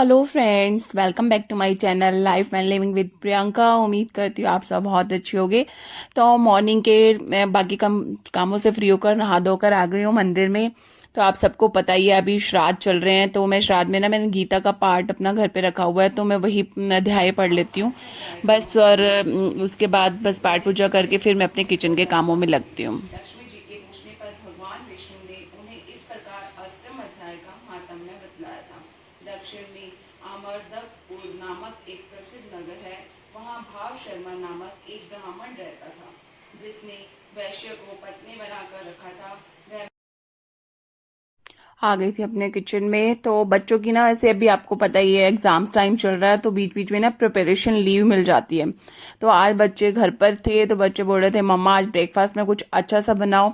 Hello friends, welcome back to my channel life and living with Priyanka. उम्मीद करती हूँ आप सब बहुत अच्छे होंगे। तो मॉर्निंग के मैं बाकी कामों से फ्री होकर नहा धोकर आ गई हूँ मंदिर में। तो आप सबको पता ही है अभी श्राद्ध चल रहे हैं, तो मैं श्राद्ध में ना मैंने गीता का पाठ अपना घर पे रखा हुआ है, तो मैं वही अध्याय पढ़ लेती हूँ बस। और उसके बाद बस पाठ पूजा करके फिर मैं अपने किचन के कामों में लगती हूँ। लक्ष्मी जी के पूछने पर भगवान विष्णु ने उन्हें इस प्रकार अष्टम अध्याय का महात्म्य बतलाया था। दक्षिण में अमरदकपुर नामक एक प्रसिद्ध नगर है। वहाँ भाव शर्मा नामक एक ब्राह्मण रहता था, जिसने वैश्य को पत्नी बनाकर रखा था। वह आ गई थी अपने किचन में। तो बच्चों की ना, ऐसे अभी आपको पता ही है एग्जाम्स टाइम चल रहा है, तो बीच बीच में ना प्रिपरेशन लीव मिल जाती है। तो आज बच्चे घर पर थे, तो बच्चे बोल रहे थे मम्मा आज ब्रेकफास्ट में कुछ अच्छा सा बनाओ।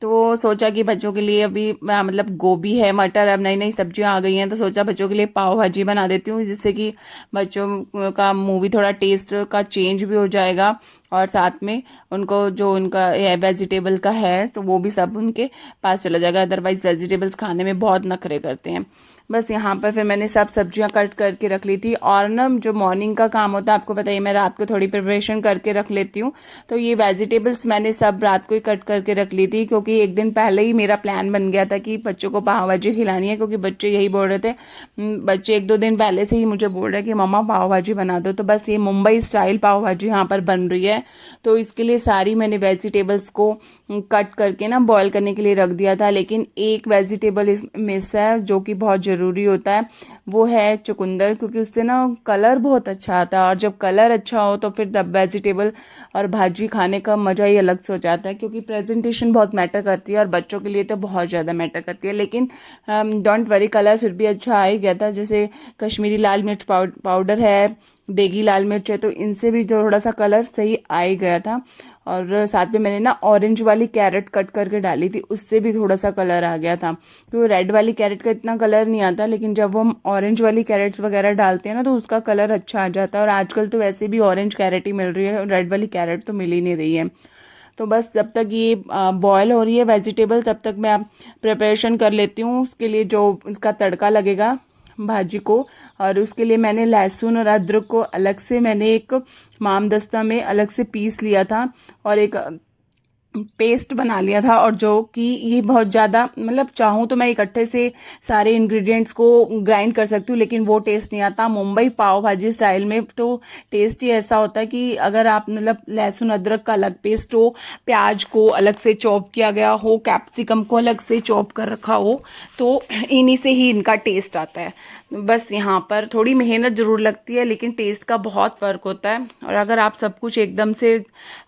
तो सोचा कि बच्चों के लिए अभी मतलब गोभी है, मटर, अब नई नई सब्जियां आ गई हैं, तो सोचा बच्चों के लिए पाव भाजी बना देती हूँ, जिससे कि बच्चों का मुंह भी थोड़ा टेस्ट का चेंज भी हो जाएगा। और साथ में उनको जो उनका वेजिटेबल का है तो वो भी सब उनके पास चला जाएगा। अदरवाइज वेजिटेबल्स खाने में बहुत नखरे करते हैं। बस यहाँ पर फिर मैंने सब सब्जियां कट करके रख ली थी। और ना जो मॉर्निंग का काम होता है आपको पता ही, मैं रात को थोड़ी प्रिपरेशन करके रख लेती हूँ। तो ये वेजिटेबल्स मैंने सब रात को ही कट करके रख ली थी, क्योंकि एक दिन पहले ही मेरा प्लान बन गया था कि बच्चों को पाव भाजी खिलानी है, क्योंकि बच्चे यही बोल रहे थे। बच्चे एक दो दिन पहले से ही मुझे बोल रहे हैं कि मम्मा पाव भाजी बना दो। तो बस ये मुंबई स्टाइल पाव भाजी यहाँ पर बन रही है। तो इसके लिए सारी मैंने वेजिटेबल्स को कट करके ना बॉईल करने के लिए रख दिया था। लेकिन एक वेजिटेबल इस मिस है जो कि बहुत ज़रूरी होता है, वो है चुकंदर, क्योंकि उससे ना कलर बहुत अच्छा आता है। और जब कलर अच्छा हो तो फिर तब वेजिटेबल और भाजी खाने का मज़ा ही अलग से हो जाता है, क्योंकि प्रेजेंटेशन बहुत मैटर करती है और बच्चों के लिए तो बहुत ज़्यादा मैटर करती है। लेकिन डोंट वरी, कलर फिर भी अच्छा आ ही गया था। जैसे कश्मीरी लाल मिर्च पाउडर है, देगी लाल मिर्च है, तो इनसे भी थोड़ा सा कलर सही आ ही गया था। और साथ में मैंने ना ऑरेंज वाली कैरेट कट करके डाली थी, उससे भी थोड़ा सा कलर आ गया था। तो रेड वाली कैरेट का इतना कलर नहीं आता, लेकिन जब वो हम ऑरेंज वाली कैरेट्स वगैरह डालते हैं ना, तो उसका कलर अच्छा आ जाता है। और आजकल तो वैसे भी ऑरेंज कैरेट ही मिल रही है, रेड वाली कैरेट तो मिल ही नहीं रही है। तो बस जब तक ये बॉयल हो रही है वेजिटेबल, तब तक मैं प्रिपरेशन कर लेती हूँ उसके लिए जो उसका तड़का लगेगा भाजी को। और उसके लिए मैंने लहसुन और अदरक को अलग से मैंने एक मामदस्ता में अलग से पीस लिया था, और एक पेस्ट बना लिया था। और जो कि ये बहुत ज़्यादा, मतलब चाहूँ तो मैं इकट्ठे से सारे इंग्रेडिएंट्स को ग्राइंड कर सकती हूँ, लेकिन वो टेस्ट नहीं आता मुंबई पाव भाजी स्टाइल में। तो टेस्ट ही ऐसा होता है कि अगर आप मतलब लहसुन अदरक का अलग पेस्ट हो, प्याज को अलग से चॉप किया गया हो, कैप्सिकम को अलग से चॉप कर रखा हो, तो इन्हीं से ही इनका टेस्ट आता है। बस यहाँ पर थोड़ी मेहनत ज़रूर लगती है, लेकिन टेस्ट का बहुत फ़र्क होता है। और अगर आप सब कुछ एकदम से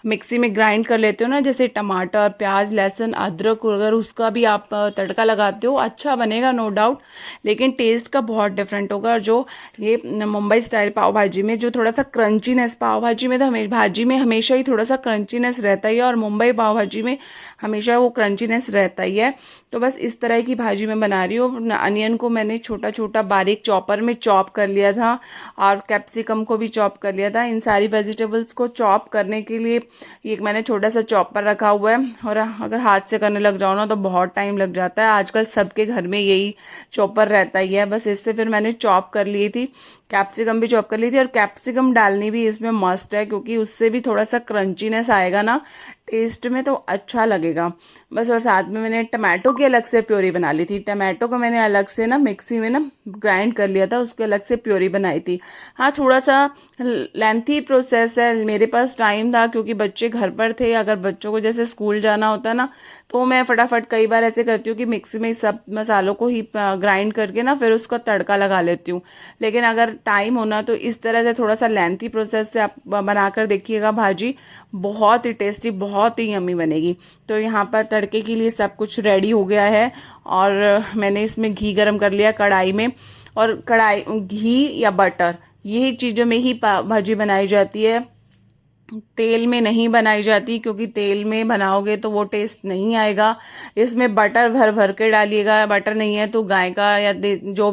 मिक्सी में ग्राइंड कर लेते हो ना, जैसे टमाटर, प्याज, लहसुन, अदरक, अगर उसका भी आप तड़का लगाते हो, अच्छा बनेगा नो डाउट, लेकिन टेस्ट का बहुत डिफरेंट होगा। और जो ये मुंबई स्टाइल पाव भाजी में जो थोड़ा सा क्रंचीनेस, पाव भाजी में तो हमें भाजी में हमेशा ही थोड़ा सा क्रंचीनेस रहता ही है, और मुंबई पाव भाजी में हमेशा वो क्रंचीनेस रहता ही है। तो बस इस तरह की भाजी मैं बना रही हूँ। अनियन को मैंने छोटा छोटा बारीक चॉपर में चॉप कर लिया था, और कैप्सिकम को भी चॉप कर लिया था। इन सारी वेजिटेबल्स को चॉप करने के लिए एक मैंने छोटा सा चॉपर रखा हुआ है। और अगर हाथ से करने लग जाओ ना तो बहुत टाइम लग जाता है। आजकल सबके घर में यही चॉपर रहता ही है। बस इससे फिर मैंने चॉप कर ली थी, कैप्सिकम भी चॉप कर ली थी। और कैप्सिकम डालनी भी इसमें मस्ट है, क्योंकि उससे भी थोड़ा सा क्रंचीनेस आएगा ना टेस्ट में, तो अच्छा लगेगा। बस। और साथ में मैंने टमाटो की अलग से प्योरी बना ली थी। टमाटो को मैंने अलग से ना मिक्सी में ना ग्राइंड कर लिया था, उसके अलग से प्योरी बनाई थी। हाँ, थोड़ा सा लेंथी प्रोसेस है, मेरे पास टाइम था क्योंकि बच्चे घर पर थे। अगर बच्चों को जैसे स्कूल जाना होता ना, तो मैं फटाफट कई बार ऐसे करती हूँ कि मिक्सी में सब मसालों को ही ग्राइंड करके ना फिर उसका तड़का लगा लेती हूँ। लेकिन अगर टाइम होना तो इस तरह से थोड़ा सा लेंथी प्रोसेस से आप बनाकर देखिएगा, भाजी बहुत ही टेस्टी, बहुत ही यम्मी बनेगी। तो यहाँ पर तड़के के लिए सब कुछ रेडी हो गया है। और मैंने इसमें घी गरम कर लिया कढ़ाई में। और कढ़ाई, घी या बटर, यही चीज़ों में ही भाजी बनाई जाती है। तेल में नहीं बनाई जाती, क्योंकि तेल में बनाओगे तो वो टेस्ट नहीं आएगा। इसमें बटर भर भर के डालिएगा, बटर नहीं है तो गाय का या जो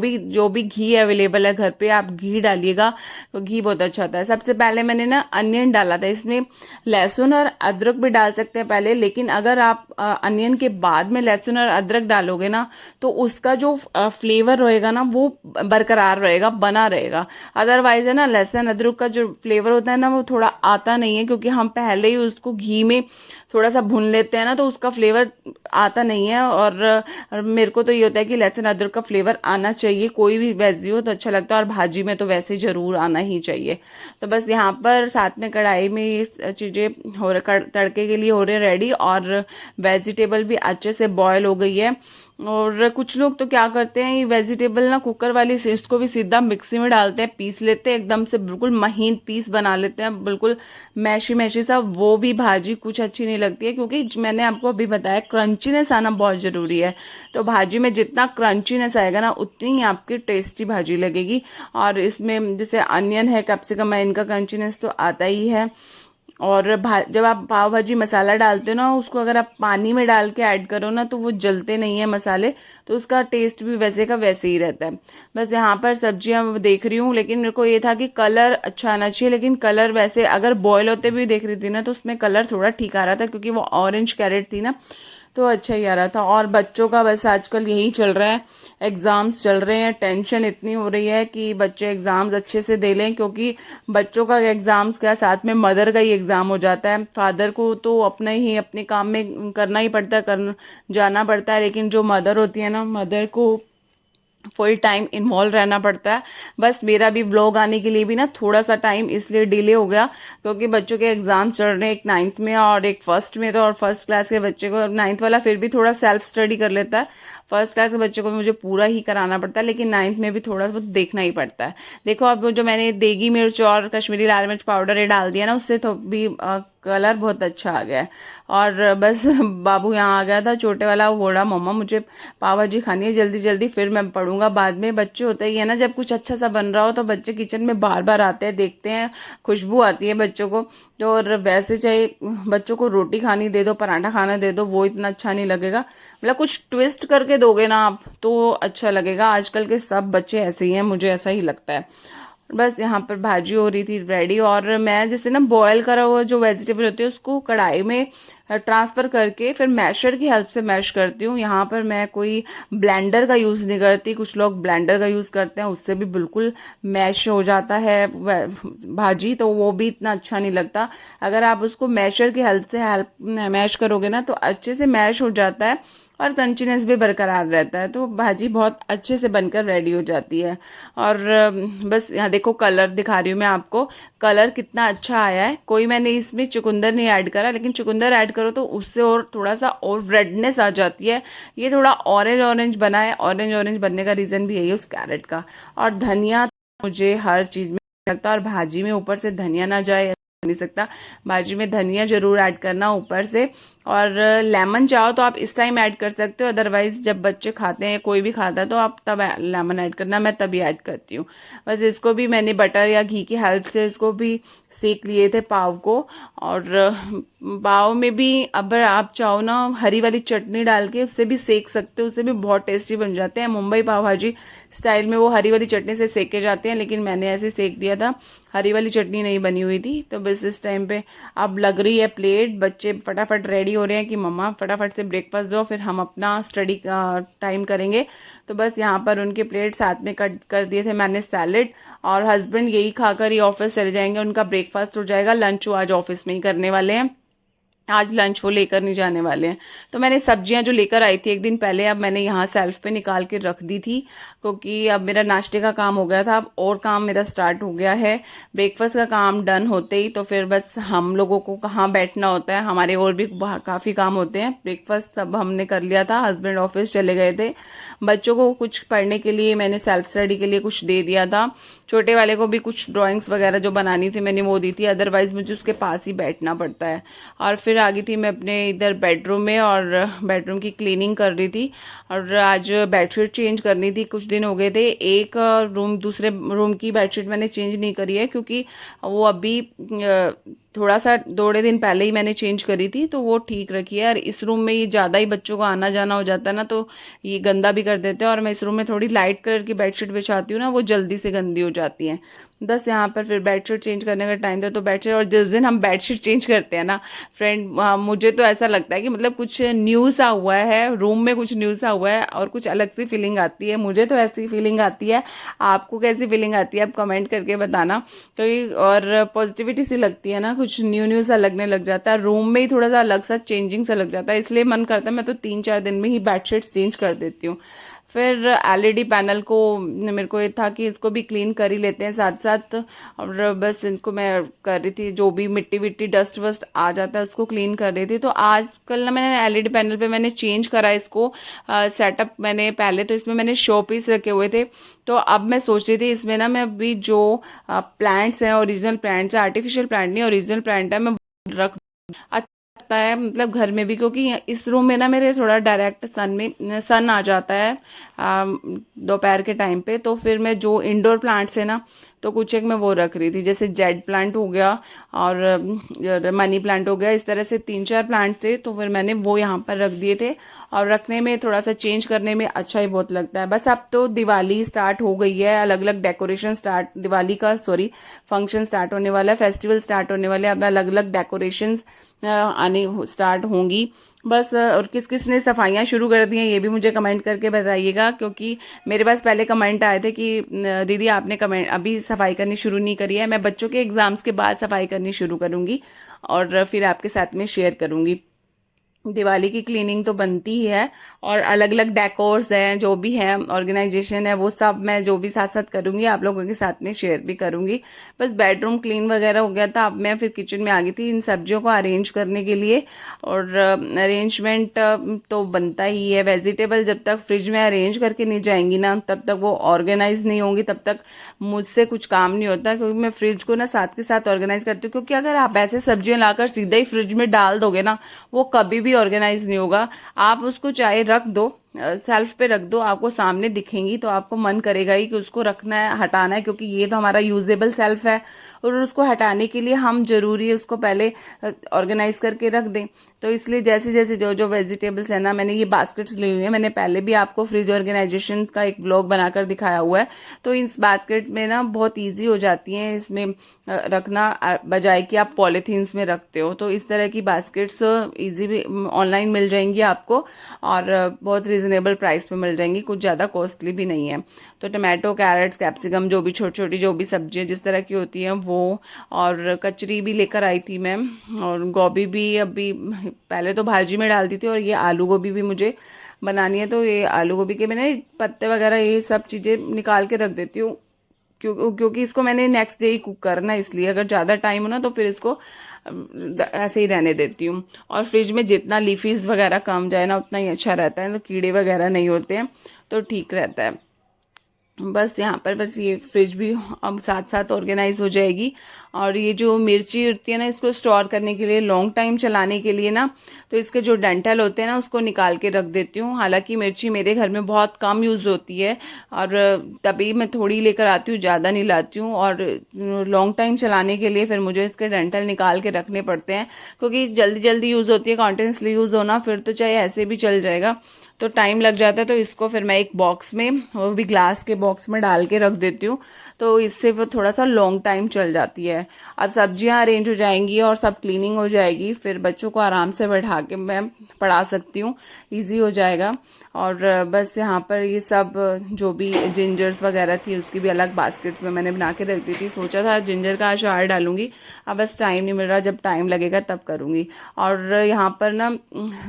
भी घी अवेलेबल है घर पे आप घी डालिएगा, तो घी बहुत अच्छा होता है। सबसे पहले मैंने ना अनियन डाला था इसमें, लहसुन और अदरक भी डाल सकते हैं पहले, लेकिन अगर आप अनियन के बाद में लहसुन और अदरक डालोगे ना तो उसका जो फ्लेवर रहेगा ना वो बरकरार रहेगा, बना रहेगा। अदरवाइज है ना, लहसुन अदरक का जो फ्लेवर होता है ना वो थोड़ा आता नहीं है, क्योंकि हम पहले ही उसको घी में थोड़ा सा भून लेते हैं ना, तो उसका फ्लेवर आता नहीं है। और मेरे को तो ये होता है कि लहसुन अदरक का फ्लेवर आना चाहिए, कोई भी वेजी हो तो अच्छा लगता है, और भाजी में तो वैसे जरूर आना ही चाहिए। तो बस यहाँ पर साथ में कढ़ाई में ये चीज़ें तड़के के लिए हो रहे रेडी, और वेजिटेबल भी अच्छे से बॉयल हो गई है। और कुछ लोग तो क्या करते हैं, ये वेजिटेबल ना कुकर वाली सिस्ट को भी सीधा मिक्सी में डालते हैं, पीस लेते हैं, एकदम से बिल्कुल महीन पीस बना लेते हैं, बिल्कुल मैशी मैशी सा। वो भी भाजी कुछ अच्छी नहीं लगती है, क्योंकि मैंने आपको अभी बताया क्रंचीनेस आना बहुत ज़रूरी है। तो भाजी में जितना क्रंचीनेस आएगा ना उतनी ही आपकी टेस्टी भाजी लगेगी। और इसमें जैसे अनियन है, कैप्सिकम है, इनका क्रंचीनेस तो आता ही है। और जब आप पाव भाजी मसाला डालते हो ना, उसको अगर आप पानी में डाल के ऐड करो ना तो वो जलते नहीं है मसाले, तो उसका टेस्ट भी वैसे का वैसे ही रहता है। बस यहाँ पर सब्जियां देख रही हूँ, लेकिन मेरे को ये था कि कलर अच्छा आना चाहिए, लेकिन कलर वैसे अगर बॉयल होते भी देख रही थी ना तो उसमें कलर थोड़ा ठीक आ रहा था, क्योंकि वो ऑरेंज कैरेट थी ना, तो अच्छा ही आ रहा था। और बच्चों का बस आजकल यही चल रहा है, एग्ज़ाम्स चल रहे हैं, टेंशन इतनी हो रही है कि बच्चे एग्ज़ाम्स अच्छे से दे लें, क्योंकि बच्चों का एग्ज़ाम्स क्या, साथ में मदर का ही एग्ज़ाम हो जाता है। फादर को तो अपने काम में करना ही पड़ता है, जाना पड़ता है, लेकिन जो मदर होती है ना, मदर को फुल टाइम इन्वॉल्व रहना पड़ता है। बस मेरा भी व्लॉग आने के लिए भी ना थोड़ा सा टाइम इसलिए डिले हो गया, क्योंकि बच्चों के एग्जाम चल रहे हैं, एक 9th में और एक फर्स्ट में। तो और फर्स्ट क्लास के बच्चे को, 9th वाला फिर भी थोड़ा सेल्फ स्टडी कर लेता है, फर्स्ट क्लास के बच्चे को मुझे पूरा ही कराना पड़ता है, लेकिन 9th में भी थोड़ा बहुत देखना ही पड़ता है। देखो अब जो मैंने देगी मिर्च और कश्मीरी लाल मिर्च पाउडर ये डाल दिया ना, उससे तो भी कलर बहुत अच्छा आ गया है। और बस बाबू यहाँ आ गया था छोटे वाला, वो बोल रहा मम्मा मुझे पाव भाजी खानी है जल्दी जल्दी, फिर मैं पढ़ूंगा बाद में। बच्चे होते ही है ना, जब कुछ अच्छा सा बन रहा हो तो बच्चे किचन में बार बार आते हैं, देखते हैं, खुशबू आती है बच्चों को। तो और वैसे चाहे बच्चों को रोटी खानी दे दो, पराठा खाना दे दो, वो इतना अच्छा नहीं लगेगा। मतलब कुछ ट्विस्ट करके दोगे ना आप तो अच्छा लगेगा। आजकल के सब बच्चे ऐसे ही हैं, मुझे ऐसा ही लगता है। बस यहाँ पर भाजी हो रही थी रेडी, और मैं जैसे ना बॉयल करा हुआ जो वेजिटेबल होती है उसको कढ़ाई में ट्रांसफ़र करके फिर मैशर की हेल्प से मैश करती हूँ। यहाँ पर मैं कोई ब्लेंडर का यूज़ नहीं करती, कुछ लोग ब्लेंडर का यूज़ करते हैं, उससे भी बिल्कुल मैश हो जाता है भाजी, तो वो भी इतना अच्छा नहीं लगता। अगर आप उसको मैशर की हेल्प से मैश करोगे ना तो अच्छे से मैश हो जाता है, और क्रंचीनेस भी बरकरार रहता है, तो भाजी बहुत अच्छे से बनकर रेडी हो जाती है। और बस यहाँ देखो कलर दिखा रही हूँ मैं आपको, कलर कितना अच्छा आया है। कोई मैंने इसमें चुकंदर नहीं ऐड करा, लेकिन चुकंदर ऐड करो तो उससे और थोड़ा सा और रेडनेस आ जाती है। ये थोड़ा ऑरेंज ऑरेंज बना है, ऑरेंज ऑरेंज बनने का रीज़न भी यही है उस कैरेट का। और धनिया मुझे हर चीज़ में लगता है, और भाजी में ऊपर से धनिया ना जाए नहीं सकता, भाजी में धनिया जरूर ऐड करना ऊपर से। और लेमन चाहो तो आप इस टाइम ऐड कर सकते हो, अदरवाइज जब बच्चे खाते हैं, कोई भी खाता है तो आप तब लेमन ऐड करना, मैं तभी ऐड करती हूँ। बस इसको भी मैंने बटर या घी की हेल्प से इसको भी सेक लिए थे पाव को। और पाव में भी अब आप चाहो ना हरी वाली चटनी डाल के उससे भी सेक सकते हो, उससे भी बहुत टेस्टी बन जाते हैं। मुंबई पाव भाजी स्टाइल में वो हरी वाली चटनी से सेके जाते हैं, लेकिन मैंने ऐसे सेक दिया था, हरी वाली चटनी नहीं बनी हुई थी। तो बस इस टाइम पे अब लग रही है प्लेट, बच्चे फटाफट रेडी हो रहे हैं कि मम्मा फटाफट से ब्रेकफास्ट दो, फिर हम अपना स्टडी टाइम करेंगे। तो बस यहाँ पर उनके प्लेट साथ में कट कर दिए थे मैंने सैलेड, और हस्बैंड यही खाकर ही ऑफिस चले जाएंगे, उनका ब्रेकफास्ट हो जाएगा, लंच वो आज ऑफिस में ही करने वाले हैं, आज लंच वो लेकर नहीं जाने वाले हैं। तो मैंने सब्जियां जो लेकर आई थी एक दिन पहले, अब मैंने यहाँ सेल्फ पे निकाल के रख दी थी, क्योंकि अब मेरा नाश्ते का काम हो गया था, अब और काम मेरा स्टार्ट हो गया है। ब्रेकफास्ट का काम डन होते ही तो फिर बस हम लोगों को कहाँ बैठना होता है, हमारे और भी काफ़ी काम होते हैं। ब्रेकफास्ट सब हमने कर लिया था, हस्बैंड ऑफिस चले गए थे, बच्चों को कुछ पढ़ने के लिए मैंने सेल्फ स्टडी के लिए कुछ दे दिया था, छोटे वाले को भी कुछ ड्राइंग्स वगैरह जो बनानी थी मैंने वो दी थी, अदरवाइज मुझे उसके पास ही बैठना पड़ता है। और फिर आ गई थी मैं अपने इधर बेडरूम में, और बेडरूम की क्लीनिंग कर रही थी, और आज बेडशीट चेंज करनी थी, कुछ दिन हो गए थे। एक रूम दूसरे रूम की बेडशीट मैंने चेंज नहीं करी है, क्योंकि वो अभी थोड़ा सा थोड़े दिन पहले ही मैंने चेंज करी थी, तो वो ठीक रखी है। और इस रूम में ये ज़्यादा ही बच्चों को आना जाना हो जाता है ना, तो ये गंदा भी कर देते हैं। और मैं इस रूम में थोड़ी लाइट कलर की बेडशीट बिछाती हूँ ना, वो जल्दी से गंदी हो जाती हैं। बस यहाँ पर फिर बेडशीट चेंज करने का टाइम था, तो बेडशीट, और जिस दिन हम बेडशीट चेंज करते हैं ना फ्रेंड, मुझे तो ऐसा लगता है कि मतलब कुछ न्यू सा हुआ है, रूम में कुछ न्यू सा हुआ है और कुछ अलग सी फीलिंग आती है। मुझे तो ऐसी फीलिंग आती है। आपको कैसी फीलिंग आती है आप कमेंट करके बताना। क्योंकि और पॉजिटिविटी सी लगती है ना, कुछ न्यू न्यू सा लगने लग जाता है, रूम में ही थोड़ा सा अलग सा चेंजिंग सा लग जाता है। इसलिए मन करता है मैं तो 3-4 दिन में ही बेडशीट चेंज कर देती हूँ। फिर एलईडी पैनल को मेरे को ये था कि इसको भी क्लीन कर ही लेते हैं साथ साथ। और बस इनको मैं कर रही थी, जो भी मिट्टी विट्टी डस्ट वस्ट आ जाता है उसको क्लीन कर रही थी। तो आजकल ना मैंने एलईडी पैनल पे मैंने चेंज करा इसको सेटअप। मैंने पहले तो इसमें मैंने शो पीस रखे हुए थे, तो अब मैं सोच रही थी इसमें ना मैं अभी जो प्लांट्स हैं, ओरिजिनल प्लांट्स हैं, आर्टिफिशियल प्लांट नहीं ओरिजिनल प्लांट है, मैं रख अच्छा है मतलब घर में भी। क्योंकि इस रूम में ना मेरे थोड़ा डायरेक्ट सन आ जाता है दोपहर के टाइम पे। तो फिर मैं जो इंडोर प्लांट्स है ना, तो कुछ एक मैं वो रख रही थी, जैसे जेड प्लांट हो गया और मनी प्लांट हो गया। इस तरह से 3-4 प्लांट थे, तो फिर मैंने वो यहाँ पर रख दिए थे। और रखने में थोड़ा सा चेंज करने में अच्छा ही बहुत लगता है। बस अब तो दिवाली स्टार्ट हो गई है, अलग अलग डेकोरेशन स्टार्ट, दिवाली का सॉरी फंक्शन स्टार्ट होने वाला है, फेस्टिवल स्टार्ट होने वाले हैं, अब अलग अलग डेकोरेशन आने स्टार्ट होंगी। बस और किस किस ने सफाइयाँ शुरू कर दी हैं ये भी मुझे कमेंट करके बताइएगा। क्योंकि मेरे पास पहले कमेंट आए थे कि दीदी आपने कमेंट अभी सफाई करनी शुरू नहीं करी है। मैं बच्चों के एग्ज़ाम्स के बाद सफाई करनी शुरू करूँगी और फिर आपके साथ में शेयर करूँगी। दिवाली की क्लीनिंग तो बनती ही है, और अलग अलग डेकोर्स हैं, जो भी हैं ऑर्गेनाइजेशन है, वो सब मैं जो भी साथ साथ करूँगी आप लोगों के साथ में शेयर भी करूँगी। बस बेडरूम क्लीन वगैरह हो गया था, अब मैं फिर किचन में आ गई थी इन सब्जियों को अरेंज करने के लिए। और अरेंजमेंट तो बनता ही है। वेजिटेबल जब तक फ्रिज में अरेंज करके नहीं जाएंगी ना, तब तक वो ऑर्गेनाइज नहीं होंगी, तब तक मुझसे कुछ काम नहीं होता। क्योंकि मैं फ्रिज को ना साथ के साथ ऑर्गेनाइज करती हूँ। क्योंकि अगर आप ऐसे सब्जियां लाकर सीधा ही फ्रिज में डाल दोगे ना, वो कभी भी ऑर्गेनाइज नहीं होगा। आप उसको चाहे रख दो, सेल्फ पे रख दो, आपको सामने दिखेंगी तो आपको मन करेगा ही कि उसको रखना है, हटाना है। क्योंकि ये तो हमारा यूजेबल सेल्फ है, और उसको हटाने के लिए हम जरूरी है उसको पहले ऑर्गेनाइज करके रख दें। तो इसलिए जैसे जैसे जो जो वेजिटेबल्स है ना, मैंने ये बास्केट्स ली हुई है। मैंने पहले भी आपको फ्रिज ऑर्गेनाइजेशन का एक व्लॉग बनाकर दिखाया हुआ है। तो इस बास्केट में ना बहुत ईजी हो जाती हैं इसमें रखना, बजाय कि आप पॉलीथीन्स में रखते हो। तो इस तरह की बास्केट्स इजी भी ऑनलाइन मिल जाएंगी आपको, और बहुत रिजनेबल प्राइस पे मिल जाएंगी, कुछ ज़्यादा कॉस्टली भी नहीं है। तो टमाटो, कैरेट्स, कैप्सिकम, जो भी छोटी छोटी जो भी सब्जियां जिस तरह की होती हैं वो, और कचरी भी लेकर आई थी मैं, और गोभी भी अभी पहले तो भाजी में डालती थी, और ये आलू गोभी भी मुझे बनानी है। तो ये आलू गोभी के मैंने पत्ते वगैरह ये सब चीज़ें निकाल के रख देती हूँ। क्योंकि इसको मैंने नेक्स्ट डे ही कुक करना है, इसलिए अगर ज़्यादा टाइम हो ना तो फिर इसको ऐसे ही रहने देती हूँ। और फ्रिज में जितना लीफीज वगैरह कम जाए ना, उतना ही अच्छा रहता है, तो कीड़े वगैरह नहीं होते हैं, तो ठीक रहता है। बस यहाँ पर बस ये फ्रिज भी अब साथ साथ ऑर्गेनाइज हो जाएगी। और ये जो मिर्ची होती है ना, इसको स्टोर करने के लिए, लॉन्ग टाइम चलाने के लिए ना, तो इसके जो डंठल होते हैं ना उसको निकाल के रख देती हूँ। हालांकि मिर्ची मेरे घर में बहुत कम यूज़ होती है, और तभी मैं थोड़ी लेकर आती हूँ, ज़्यादा नहीं लाती हूँ। और लॉन्ग टाइम चलाने के लिए फिर मुझे इसके डंठल निकाल के रखने पड़ते हैं, क्योंकि जल्दी जल्दी यूज़ होती है, कॉन्टिन्यूसली यूज़ होना फिर तो चाहे ऐसे भी चल जाएगा, तो टाइम लग जाता है। तो इसको फिर मैं एक बॉक्स में, वो भी ग्लास के बॉक्स में डाल के रख देती हूँ, तो इससे वो थोड़ा सा लॉन्ग टाइम चल जाती है। अब सब्जियां अरेंज हो जाएंगी और सब क्लीनिंग हो जाएगी, फिर बच्चों को आराम से बैठा के मैं पढ़ा सकती हूँ, इजी हो जाएगा। और बस यहाँ पर ये सब जो भी जिंजर्स वगैरह थी उसकी भी अलग बास्केट्स में मैंने बना के रख दी थी। सोचा था जिंजर का अचार डालूंगी, अब बस टाइम नहीं मिल रहा, जब टाइम लगेगा तब करूँगी। और यहाँ पर ना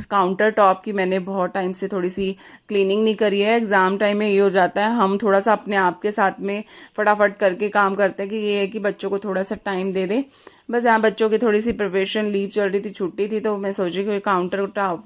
काउंटर टॉप की मैंने बहुत टाइम से थोड़ी सी क्लीनिंग नहीं करी है। एग्ज़ाम टाइम में ये हो जाता है, हम थोड़ा सा अपने आप के साथ में फटाफट करके काम करते हैं, कि ये है कि बच्चों को थोड़ा सा टाइम दे दें। बस यहाँ बच्चों की थोड़ी सी प्रिपरेशन, लीव चल रही थी, छुट्टी थी, तो मैं सोची कि काउंटर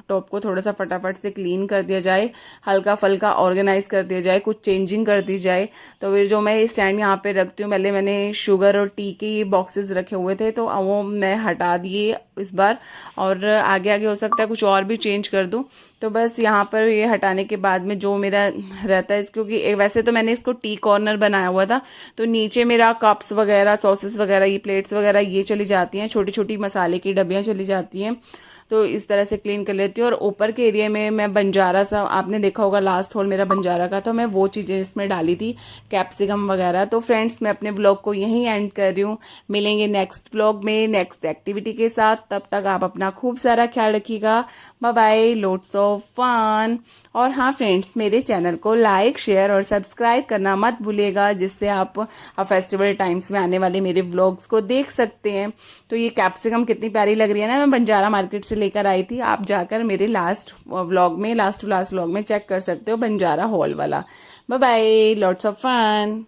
टॉप को थोड़ा सा फटाफट से क्लीन कर दिया जाए, हल्का फल्का ऑर्गेनाइज कर दिया जाए, कुछ चेंजिंग कर दी जाए। तो फिर जो मैं स्टैंड यहाँ पे रखती हूँ, पहले मैंने शुगर और टी के बॉक्सेस रखे हुए थे, तो वो मैं हटा दिए इस बार, और आगे आगे हो सकता है कुछ और भी चेंज कर दूँ। तो बस यहाँ पर ये हटाने के बाद में जो मेरा रहता है, क्योंकि वैसे तो मैंने इसको टी कॉर्नर बनाया हुआ था, तो नीचे मेरा कप्स वगैरह, सॉसेस वगैरह, ये प्लेट्स वगैरह ये चली जाती हैं, छोटी छोटी मसाले की डब्बियाँ चली जाती हैं, तो इस तरह से क्लीन कर लेती हूँ। और ऊपर के एरिया में मैं बंजारा सा, आपने देखा होगा लास्ट हॉल मेरा बंजारा का, तो मैं वो चीज़ें इसमें डाली थी, कैप्सिकम वगैरह। तो फ्रेंड्स मैं अपने व्लॉग को यहीं एंड कर रही हूँ, मिलेंगे नेक्स्ट व्लॉग में नेक्स्ट एक्टिविटी के साथ। तब तक आप अपना खूब सारा ख्याल रखिएगा। Bye bye, lots of fun. और हाँ फ्रेंड्स, मेरे चैनल को लाइक शेयर और सब्सक्राइब करना मत भूलिएगा, जिससे आप फेस्टिवल टाइम्स में आने वाले मेरे व्लॉग्स को देख सकते हैं। तो ये कैप्सिकम कितनी प्यारी लग रही है ना, मैं बंजारा मार्केट से लेकर आई थी। आप जाकर मेरे लास्ट व्लॉग में, लास्ट टू लास्ट व्लॉग में चेक कर सकते हो, बंजारा हॉल वाला। Bye bye, lots of fun.